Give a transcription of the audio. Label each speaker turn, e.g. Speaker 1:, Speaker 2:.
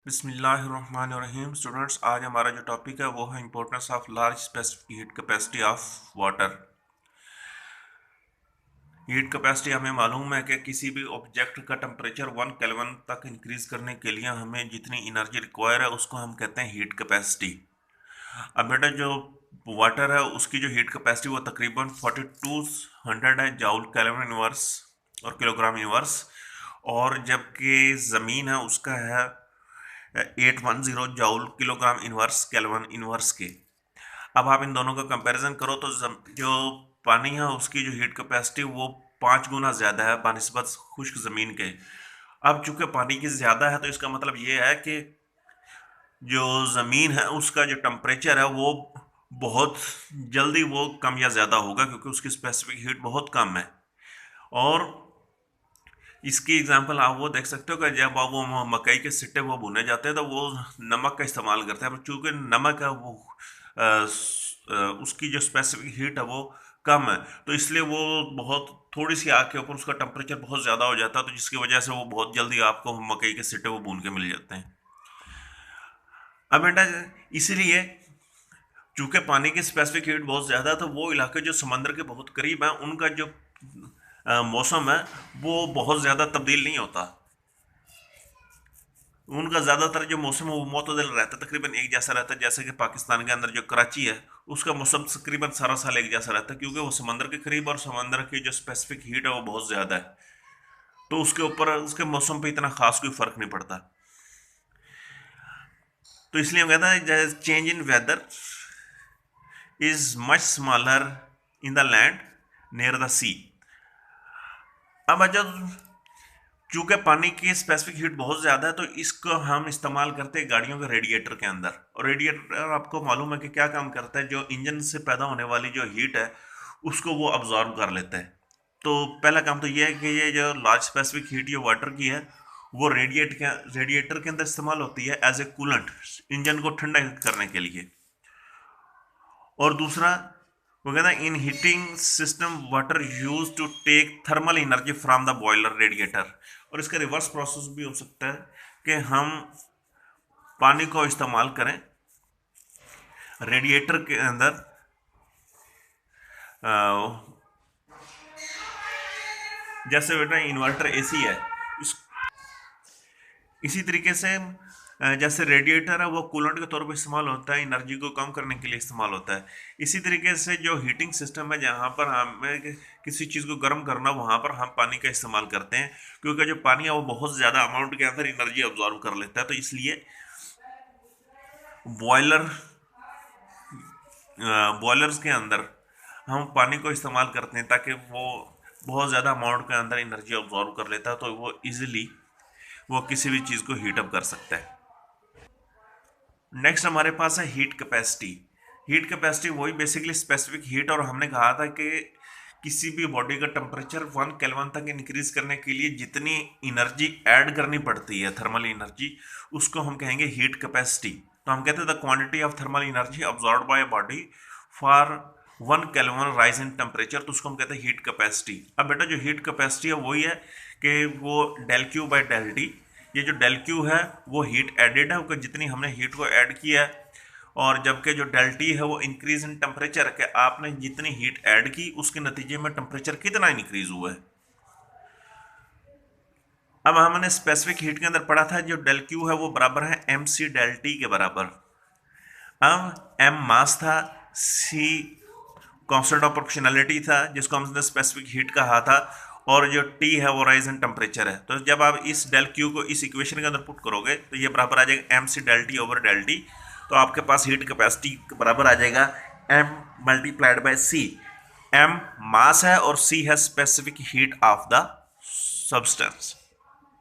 Speaker 1: बिस्मिल्लाहिर्रहमानिर्रहीम। स्टूडेंट्स, आज हमारा जो टॉपिक है वो है importance of large specific heat capacity of water. Heat capacity हमें मालूम है कि किसी भी ऑब्जेक्ट का टेम्परेचर 1 केल्विन तक इंक्रीज करने के लिए हमें जितनी एनर्जी रिक्वायर है उसको हम कहते हैं हीट कैपेसिटी। अब बेटा, जो वाटर है उसकी जो हीट कैपेसिटी वो तकरीबन 4200 है जूल केल्विन इनवर्स और किलोग्राम इनवर्स, और जबकि ज़मीन है उसका है 810 joule kilogram inverse kelvin inverse के। अब आप इन दोनों का कंपैरिजन करो तो जो पानी है उसकी जो हीट कैपेसिटी वो 5 गुना ज़्यादा है बनिस्बत खुश्क ज़मीन के। अब चूंकि पानी की ज़्यादा है तो इसका मतलब ये है कि जो ज़मीन है उसका जो टेम्परेचर है वो बहुत जल्दी वो कम या ज़्यादा होगा, क्योंकि उसकी स्पेसिफिक हीट बहुत कम है। और इसकी एग्जांपल आप वो देख सकते हो कि जब आप वो मकई के सिट्टे वो भुने जाते हैं तो वो नमक का इस्तेमाल करते हैं, पर चूंकि नमक है वो उसकी जो स्पेसिफिक हीट है वो कम है, तो इसलिए वो बहुत थोड़ी सी आग के ऊपर उसका टेम्परेचर बहुत ज़्यादा हो जाता है, तो जिसकी वजह से वो बहुत जल्दी आपको मकई के सिट्टे वो भून के मिल जाते हैं। अब बेटा, इसीलिए चूंकि पानी की स्पेसिफिक हीट बहुत ज़्यादा है तो वो इलाके जो समंदर के बहुत करीब हैं उनका जो मौसम है वो बहुत ज़्यादा तब्दील नहीं होता। उनका ज़्यादातर जो मौसम है वो मुतदल रहता है, तकरीबन एक जैसा रहता है। जैसे कि पाकिस्तान के अंदर जो कराची है उसका मौसम तकरीबन सारा साल एक जैसा रहता है, क्योंकि वो समंदर के करीब और समंदर की जो स्पेसिफिक हीट है वो बहुत ज़्यादा है, तो उसके ऊपर उसके मौसम पे इतना खास कोई फ़र्क नहीं पड़ता। तो इसलिए हम कहते हैं change in weather is much smaller in the land near the sea. अब जब चूंकि पानी की स्पेसिफिक हीट बहुत ज़्यादा है तो इसको हम इस्तेमाल करते हैं गाड़ियों के रेडिएटर के अंदर। और रेडिएटर आपको मालूम है कि क्या काम करता है, जो इंजन से पैदा होने वाली जो हीट है उसको वो अब्जॉर्ब कर लेता है। तो पहला काम तो ये है कि ये जो लार्ज स्पेसिफिक हीट जो वाटर की है वो रेडिएटर के अंदर इस्तेमाल होती है एज ए कूलेंट, इंजन को ठंडा करने के लिए। और दूसरा वो कहता है in heating system water use to take thermal energy from the boiler radiator. और इसका रिवर्स प्रोसेस भी हो सकता है कि हम पानी को इस्तेमाल करें रेडिएटर के अंदर, जैसे बेटा इन्वर्टर एसी है, इस इसी तरीके से जैसे रेडिएटर है वो कूलेंट के तौर पर इस्तेमाल होता है, एनर्जी को कम करने के लिए इस्तेमाल होता है। इसी तरीके से जो हीटिंग सिस्टम है जहाँ पर हमें किसी चीज़ को गर्म करना वहाँ पर हम पानी का इस्तेमाल करते हैं, क्योंकि जो पानी है वो बहुत ज़्यादा अमाउंट के अंदर एनर्जी अब्जॉर्व कर लेता है। तो इसलिए बॉयलर बॉयलर्स के अंदर हम पानी को इस्तेमाल करते हैं ताकि वो बहुत ज़्यादा अमाउंट के अंदर एनर्जी अब्जॉर्व कर लेता है, तो वो इजीली वो किसी भी चीज़ को हीट अप कर सकता है। नेक्स्ट हमारे पास है हीट कैपेसिटी। हीट कैपेसिटी वही बेसिकली स्पेसिफिक हीट, और हमने कहा था कि किसी भी बॉडी का टेम्परेचर 1 केल्विन तक इंक्रीज करने के लिए जितनी एनर्जी ऐड करनी पड़ती है थर्मल एनर्जी, उसको हम कहेंगे हीट कैपेसिटी। तो हम कहते हैं the quantity of thermal energy absorb by body for 1 kelvin rise in temperature, तो उसको हम कहते हैं हीट कैपेसिटी। अब बेटा, जो हीट कैपेसिटी है वही है कि वो del Q by del T. ये जो डेल क्यू है वो हीट एडेड है, क्योंकि जितनी हमने हीट को ऐड किया है, और जबकि जो डेल टी है वो इंक्रीज इन टेम्परेचर है कि आपने जितनी हीट ऐड की उसके नतीजे में टेम्परेचर कितना इंक्रीज हुआ है। अब हमने स्पेसिफिक हीट के अंदर पढ़ा था जो डेल क्यू है वो बराबर है एम सी डेल टी के बराबर। अब एम मास था, सी कांस्टेंट ऑफ प्रोपोर्शनैलिटी था जिसको हमने स्पेसिफिक हीट कहा था, और जो टी है वो राइज इन टेम्परेचर है। तो जब आप इस डेल क्यू को इस इक्वेशन के अंदर पुट करोगे तो ये बराबर आ जाएगा M C del T over del T. तो आपके पास हीट कैपेसिटी बराबर आ जाएगा M multiplied by C. M mass है और सी है specific heat of the substance.